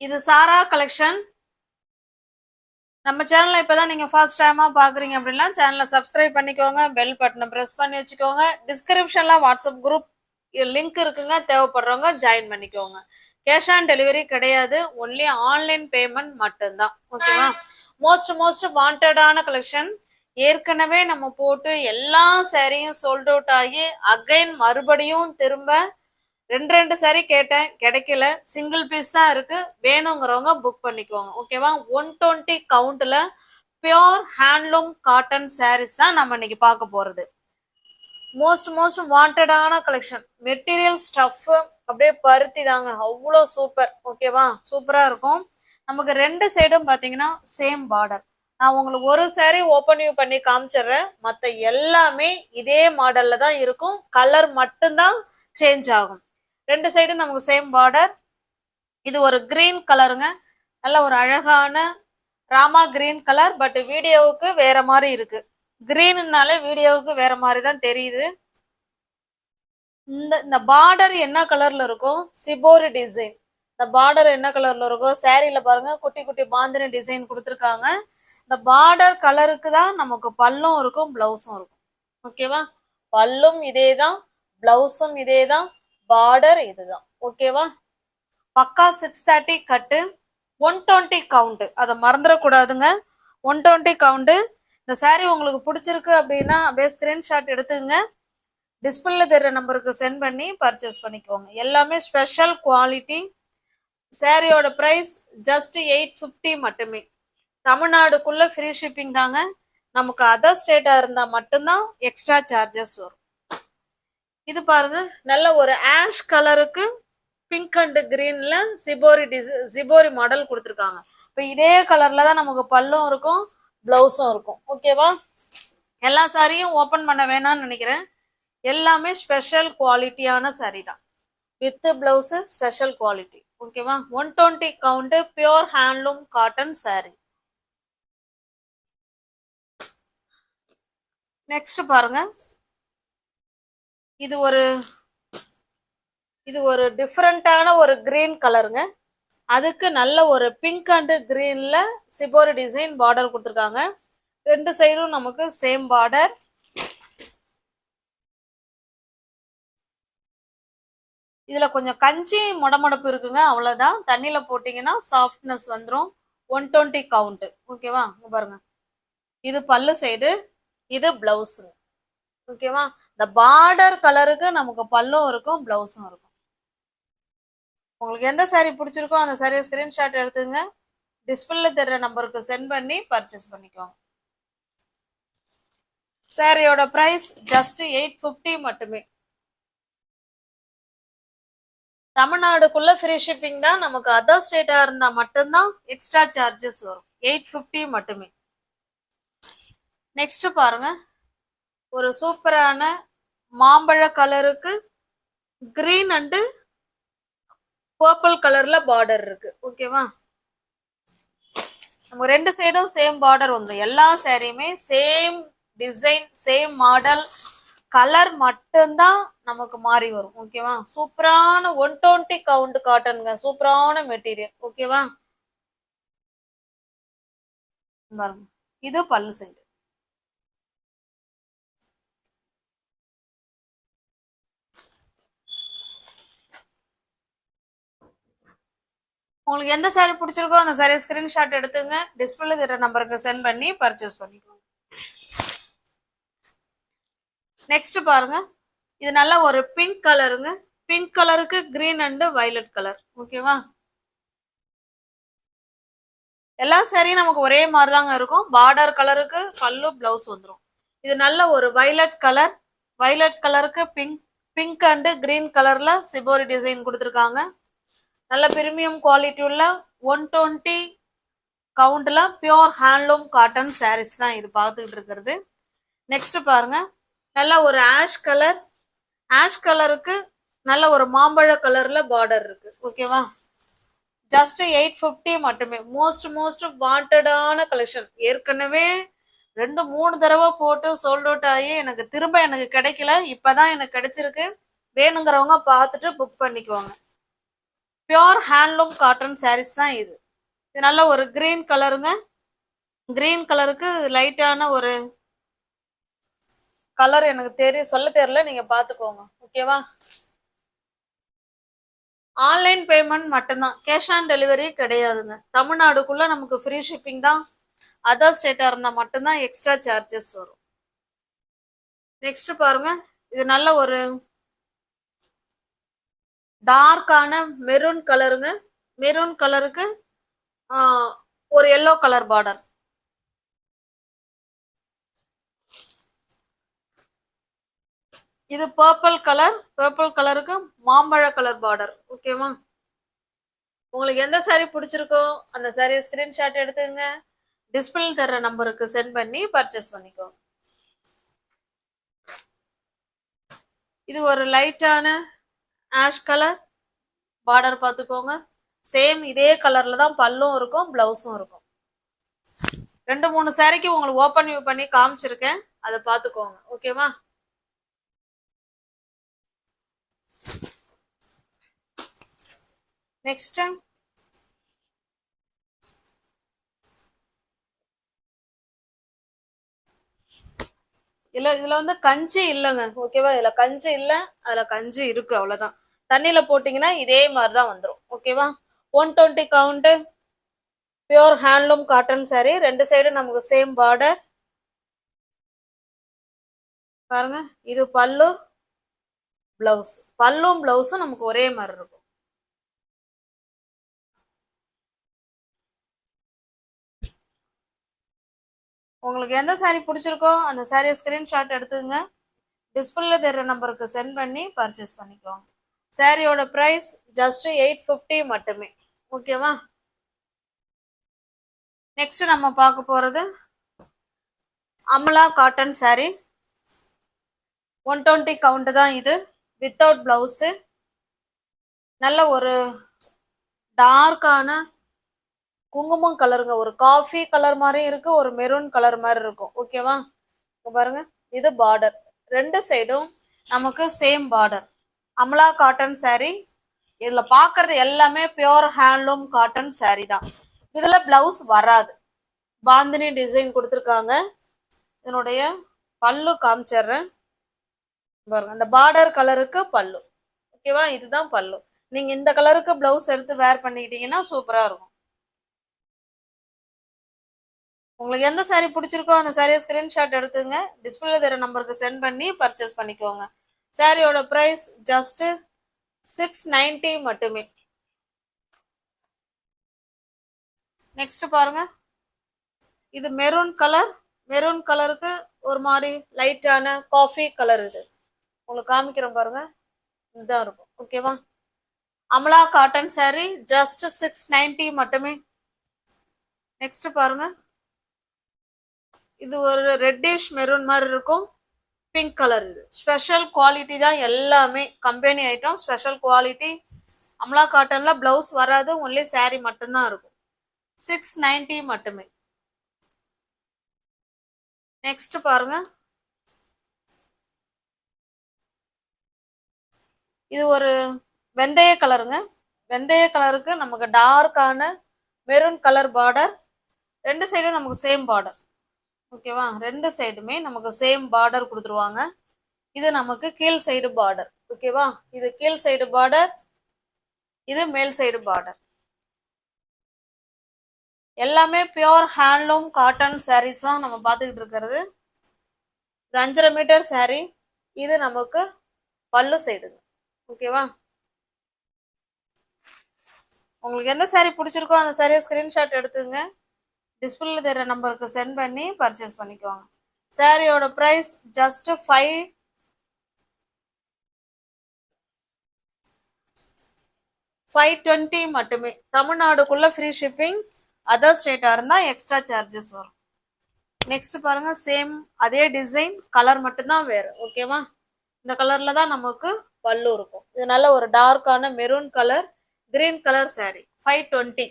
இது சாரா கலெக்ஷன். நம்ம சேனல்ல இப்பதான் நீங்க ஃபர்ஸ்ட் டைமா பாக்குறீங்க அப்படின்னா சேனலை சப்ஸ்கிரைப் பண்ணிக்கோங்க, பெல் பட்டனை பிரஸ் பண்ணி வச்சுக்கோங்க. டிஸ்கிரிப்ஷன்ல வாட்ஸ்அப் குரூப் லிங்க் இருக்குங்க, தேவைப்படுறவங்க ஜாயின் பண்ணிக்கோங்க. கேஷ் ஆன் டெலிவரி கிடையாது, ஒன்லி ஆன்லைன் பேமெண்ட் மட்டும்தான். ஓகேவா? மோஸ்ட் வாண்டடான கலெக்ஷன். ஏற்கனவே நம்ம போட்டு எல்லா சாரியும் சோல்ட் அவுட் ஆகி அகைன் மறுபடியும் திரும்ப ரெண்டு சாரி கேட்டேன், கிடைக்கல. சிங்கிள் பீஸ் தான் இருக்கு. வேணுங்கிறவங்க புக் பண்ணிக்கோங்க. ஓகேவா? 120 கவுண்ட்ல பியோர் ஹேண்ட்லூம் காட்டன் சாரீஸ் தான் நம்ம இன்னைக்கு பார்க்க போறது. மோஸ்ட் வாண்டடான கலெக்ஷன். மெட்டீரியல் ஸ்டஃப் அப்படியே பருத்தி தாங்க, அவ்வளோ சூப்பர். ஓகேவா? சூப்பரா இருக்கும். நமக்கு ரெண்டு சைடும் பாத்தீங்கன்னா சேம் பார்டர். நான் உங்களுக்கு ஒரு சாரி ஓப்பன் வியூ பண்ணி காமிச்சிடுறேன். மற்ற எல்லாமே இதே மாடல்ல தான் இருக்கும், கலர் மட்டும்தான் சேஞ்ச் ஆகும். ரெண்டு சைடும் நமக்கு சேம் பார்டர். இது ஒரு கிரீன் கலருங்க, நல்ல ஒரு அழகான ராமா கிரீன் கலர். பட் வீடியோவுக்கு வேற மாதிரி இருக்கு. கிரீன்னாலே வீடியோவுக்கு வேற மாதிரி தான் தெரியுது. இந்த பார்டர் என்ன கலர்ல இருக்கும்? Shibori design. இந்த பார்டர் என்ன கலர்ல இருக்கும்? சாரியில பாருங்க, குட்டி குட்டி பாந்தினி டிசைன் கொடுத்துருக்காங்க. இந்த பார்டர் கலருக்கு தான் நமக்கு பல்லும் இருக்கும், பிளவுஸும் இருக்கும். ஓகேவா? பல்லும் இதே தான், பிளவுஸும் இதே தான், பார்டர் இதுதான். ஓகேவா? பக்கா 630 கட்டு, 120 கவுண்ட். அதை மறந்துடக்கூடாதுங்க. 120 கவுண்ட். இந்த சாரி உங்களுக்கு பிடிச்சிருக்கு அப்படின்னா அப்படியே ஸ்கிரீன்ஷாட் எடுத்துங்க, டிஸ்பிளேல தெரிய நம்பருக்கு சென்ட் பண்ணி பர்ச்சேஸ் பண்ணிக்கோங்க. எல்லாமே ஸ்பெஷல் குவாலிட்டி. சாரியோட பிரைஸ் ஜஸ்ட் 850 மட்டுமே. தமிழ்நாடுக்குள்ள ஃப்ரீ ஷிப்பிங் தாங்க. நமக்கு அதர் ஸ்டேட்டா இருந்தா மட்டும்தான் எக்ஸ்ட்ரா சார்ஜஸ் வரும். இது பாருங்க, நல்ல ஒரு ஆஷ் கலருக்கு பிங்க் அண்ட் கிரீன்ல சிபோரி மாடல் கொடுத்துருக்காங்க. இப்போ இதே கலர்ல தான் நமக்கு பல்லும் இருக்கும், பிளவுஸும் இருக்கும். ஓகேவா? எல்லா சாரியும் ஓப்பன் பண்ண வேணாம்னு நினைக்கிறேன். எல்லாமே ஸ்பெஷல் குவாலிட்டியான சாரி தான், வித் பிளவுஸ் ஸ்பெஷல் குவாலிட்டி. ஓகேவா? 120 count pure handloom cotton sorry. Next பாருங்க, இது ஒரு டிஃப்ரெண்டான ஒரு கிரீன் கலருங்க. அதுக்கு நல்ல ஒரு பிங்க் அண்ட் கிரீன்ல சிபோரி டிசைன் பார்டர் கொடுத்துருக்காங்க. ரெண்டு சைடும் நமக்கு சேம் பார்டர். இதுல கொஞ்சம் கஞ்சி முடமுடப்பு இருக்குங்க, அவ்வளவுதான். தண்ணியில போட்டீங்கன்னா சாஃப்ட்னஸ் வந்துடும். 120 கவுண்ட். ஓகேவா? பாருங்க, இது பல்லு சைடு, இது பிளவுஸ். ஓகேவா? இந்த பார்டர் கலருக்கு நமக்கு பல்லும் இருக்கும், பிளவுஸும் இருக்கும். உங்களுக்கு எந்த சாரி பிடிச்சிருக்கோ அந்த சாரியை ஸ்கிரீன்ஷாட் எடுத்துங்க, டிஸ்பிளேல தெரிய நம்பருக்கு சென்ட் பண்ணி பர்ச்சேஸ் பண்ணிக்கோங்க. சாரியோட பிரைஸ் ஜஸ்ட் 850 மட்டுமே. தமிழ்நாடுக்குள்ள ஃப்ரீ ஷிப்பிங் தான். நமக்கு அதர் ஸ்டேட்டா இருந்தா மட்டும்தான் எக்ஸ்ட்ரா சார்ஜஸ் வரும். 850 மட்டுமே. நெக்ஸ்ட் பாருங்க, ஒரு சூப்பரான மாம்பழ கலருக்கு கிரீன் அண்ட் பர்பிள் கலர்ல பார்டர் இருக்கு. ஓகேவா? நம்ம ரெண்டு சைடும் சேம் பார்டர் வந்துடும். எல்லா சாரியுமே same design, same model, colour மட்டும்தான் நமக்கு மாறி வரும். ஓகேவா? சூப்பரான 120 கவுண்ட் காட்டனுங்க, சூப்பரான மெட்டீரியல். ஓகேவா? இது பல்லு சைடு. உங்களுக்கு எந்த சாரி பிடிச்சிருக்கோ அந்த சாரி ஸ்கிரீன்ஷாட் எடுத்துங்க, டிஸ்பிளே தெரிய நம்பருக்கு சென்ட் பண்ணி பர்ச்சேஸ் பண்ணிக்கோங்க. நெக்ஸ்ட் பாருங்க, இது நல்ல ஒரு பிங்க் கலருங்க. பிங்க் கலருக்கு கிரீன் அண்ட் வயலட் கலர். ஓகேவா? எல்லா சாரியும் நமக்கு ஒரே மாதிரி தாங்க இருக்கும். பார்டர் கலருக்கு பல்லு, பிளவுஸ் வந்துடும். இது நல்ல ஒரு வயலட் கலர். வயலட் கலருக்கு பிங்க் அண்ட் கிரீன் கலர்ல சிபோரி டிசைன் கொடுத்துருக்காங்க. நல்ல பிரீமியம் குவாலிட்டி உள்ள 120 கவுண்ட்ல பியோர் ஹேண்ட்லூம் காட்டன் சாரீஸ் தான் இது பார்த்துக்கிட்டு இருக்கிறது. நெக்ஸ்ட் பாருங்க, நல்ல ஒரு ஆஷ் கலர். ஆஷ் கலருக்கு நல்ல ஒரு மாம்பழ கலர்ல பார்டர் இருக்கு. ஓகேவா? ஜஸ்ட் 850 மட்டுமே. மோஸ்ட் வாண்டடான கலெக்ஷன். ஏற்கனவே 2-3 தடவை போட்டு சோல்ட் அவுட் ஆகி எனக்கு கிடைக்கல. இப்பதான் எனக்கு கிடைச்சிருக்கு. வேணுங்கிறவங்க பார்த்துட்டு புக் பண்ணிக்குவாங்க. பியோர் ஹேண்ட்லூம் காட்டன் சாரீஸ் தான் இது. இது நல்ல ஒரு கிரீன் கலருங்க. கிரீன் கலருக்கு லைட்டான ஒரு கலர் எனக்கு சொல்ல தெரியல, நீங்க பாத்துக்கோங்க. ஓகேவா? ஆன்லைன் பேமெண்ட் மட்டும்தான், கேஷ் ஆன் டெலிவரி கிடையாதுங்க. தமிழ்நாடுக்குள்ள நமக்கு ஃப்ரீ ஷிப்பிங் தான். அதர் ஸ்டேட்டா இருந்தா மட்டும்தான் எக்ஸ்ட்ரா சார்ஜஸ் வரும். நெக்ஸ்ட் பாருங்க, இது நல்ல ஒரு டார்க்கான மெரூன் கலருங்க. மெரூன் கலருக்கு ஒரு எல்லோ கலர் பார்டர். இது பர்பிள் கலர். பர்பிள் கலருக்கு மாம்பழ கலர் பார்டர். ஓகேவா? உங்களுக்கு எந்த சாரீ பிடிச்சிருக்கோ அந்த சாரியை ஸ்கிரீன்ஷாட் எடுத்துங்க, டிஸ்பிளே தர்ற நம்பருக்கு சென்ட் பண்ணி பர்ச்சேஸ் பண்ணிக்கோ. இது ஒரு லைட்டான ஆஷ் கலர் பார்டர் பார்த்துக்கோங்க. சேம் இதே கலர்ல தான் பல்லும் இருக்கும், பிளவுஸும் இருக்கும். 2-3 சாரிக்கு உங்களுக்கு ஓப்பன் வியூ பண்ணி காமிச்சிருக்கேன், அதை பார்த்துக்கோங்க. ஓகேவா? நெக்ஸ்ட் இதுல வந்து கஞ்சி இல்லைங்க. ஓகேவா? இதுல கஞ்சி இல்ல, அதுல கஞ்சி இருக்கு, அவ்வளவுதான். தண்ணியில போட்டீங்கன்னா இதே மாதிரிதான் வந்துடும். ஓகேவா? 120 count pure handloom cotton sorry. 2 side நமக்கு சேம் பார்டர். பாருங்க, இது பல்லு, பிளவுஸ். பல்லும் பிளவுஸும் நமக்கு ஒரே மாதிரி இருக்கும். உங்களுக்கு எந்த சாரீ பிடிச்சிருக்கோ அந்த சாரியை ஸ்கிரீன்ஷாட் எடுத்துங்க, டிஸ்பிளேல தெரியற நம்பருக்கு சென்ட் பண்ணி பர்ச்சேஸ் பண்ணிக்கோங்க. சாரியோட பிரைஸ் ஜஸ்ட் 850 மட்டுமே. ஓகேவா? நெக்ஸ்ட் நம்ம பார்க்க போறது அமலா காட்டன் சாரி. 120 கவுண்ட் தான் இது, வித்தவுட் பிளவுஸ். நல்ல ஒரு டார்க்கான குங்குமம் கலருங்க. ஒரு காஃபி கலர் மாதிரி இருக்கு, ஒரு மெரூன் கலர் மாதிரி இருக்கும். ஓகேவா? பாருங்க, இது பார்டர். 2 சைடும் நமக்கு same border. Amala cotton sorry. இதுல பாக்குறது எல்லாமே பியோர் ஹேண்ட்லூம் காட்டன் சாரி தான். இதுல பிளவுஸ் வராது, பாந்தினி டிசைன் கொடுத்துருக்காங்க. இதனுடைய பல்லு காமிச்சிடுறேன் பாருங்க. அந்த பார்டர் கலருக்கு பல்லு. ஓகேவா? இதுதான் பல்லு. நீங்க இந்த கலருக்கு பிளவுஸ் எடுத்து வேர் பண்ணிக்கிட்டீங்கன்னா சூப்பரா இருக்கும். உங்களுக்கு எந்த சாரீ பிடிச்சிருக்கோ அந்த சாரியை ஸ்கிரீன்ஷாட் எடுத்துங்க, டிஸ்பிளே தர நம்பருக்கு சென்ட் பண்ணி பர்ச்சேஸ் பண்ணிக்கோங்க. சாரியோட பிரைஸ் ஜஸ்ட் 690 மட்டுமே. நெக்ஸ்ட் பாருங்க, இது மெரூன் கலர். மெரூன் கலருக்கு ஒரு மாதிரி லைட்டான காஃபி கலர். இது உங்களுக்கு காமிக்கிறேன் பாருங்க, இதுதான் இருக்கும். ஓகேவா? அமலா காட்டன் சாரி ஜஸ்ட் 690 மட்டுமே. நெக்ஸ்ட் பாருங்க, இது ஒரு ரெட்டிஷ் மெரூன் மாதிரி இருக்கும், பிங்க் கலர். இது ஸ்பெஷல் குவாலிட்டி தான், எல்லாமே company item, special quality. Amala காட்டன்ல பிளவுஸ் வராது, ஒன்லி சாரி மட்டும்தான் இருக்கும். 690 மட்டுமே. நெக்ஸ்ட் பாருங்க, இது ஒரு வெந்தய கலருங்க. வெந்தய கலருக்கு நமக்கு டார்க்கான மெரூன் கலர் பார்டர். 2 சைடும் நமக்கு சேம் பார்டர். ஓகேவா? 2 சைடுமே நமக்கு சேம் பார்டர் கொடுத்துருவாங்க. இது நமக்கு கீழ் சைடு பார்டர். ஓகேவா? இது கீழ் சைடு பார்டர், இது மேல் சைடு பார்டர். எல்லாமே பியோர் ஹேண்ட்லூம் காட்டன் சாரீஸ் தான் நம்ம பார்த்துக்கிட்டு இருக்கிறது. இது 5.5 மீட்டர் சாரீ. இது நமக்கு பல்லு சைடுங்க. ஓகேவா? உங்களுக்கு எந்த சாரீ பிடிச்சிருக்கோ அந்த சாரியை ஸ்கிரீன்ஷாட் எடுத்துங்க, டிஸ்பிளேல தெரியற நம்பருக்கு சென்ட் பண்ணி பர்ச்சேஸ் பண்ணிக்கோங்க. சாரியோட பிரைஸ் ஜஸ்ட் 520 மட்டுமே. தமிழ்நாடுக்குள்ள ஃப்ரீ ஷிப்பிங், அதர் ஸ்டேட்டா இருந்தா எக்ஸ்ட்ரா சார்ஜஸ் வரும். நெக்ஸ்ட் பாருங்க, சேம் அதே டிசைன், கலர் மட்டும்தான் வேறு. ஓகேவா? இந்த கலர்ல தான் நமக்கு பல்லு இருக்கும். இது நல்ல ஒரு டார்க்கான maroon colour, green colour sari. 520.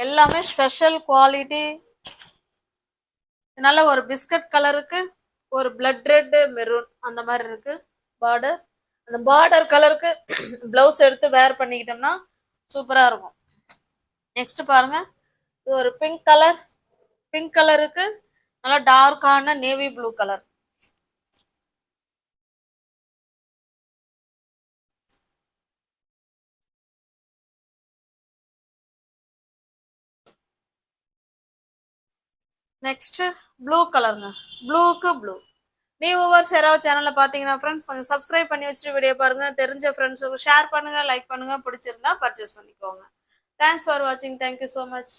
எல்லாமே ஸ்பெஷல் குவாலிட்டி. நல்ல ஒரு பிஸ்கட் கலருக்கு ஒரு பிளட் ரெட் மெரூன் அந்த மாதிரி இருக்கு பார்டர். அந்த பார்டர் கலருக்கு பிளவுஸ் எடுத்து வேர் பண்ணிக்கிட்டோம்னா சூப்பரா இருக்கும். நெக்ஸ்ட் பாருங்க, இது ஒரு பிங்க் கலருக்கு நல்லா டார்க்கான navy blue colour. Next blue கலருங்க, ப்ளூக்கு ப்ளூ. நீ ஒவ்வொரு யாராவது சேனல்ல பாத்தீங்கன்னா ஃப்ரெண்ட்ஸ் கொஞ்சம் சப்ஸ்கிரைப் பண்ணி வச்சுட்டு வீடியோ பாருங்க. தெரிஞ்ச ஃப்ரெண்ட்ஸுக்கு ஷேர் பண்ணுங்க, லைக் பண்ணுங்க, பிடிச்சிருந்தா பர்ச்சேஸ் பண்ணிக்கோங்க. தேங்க்ஸ் ஃபார் வாட்சிங். Thank you so much.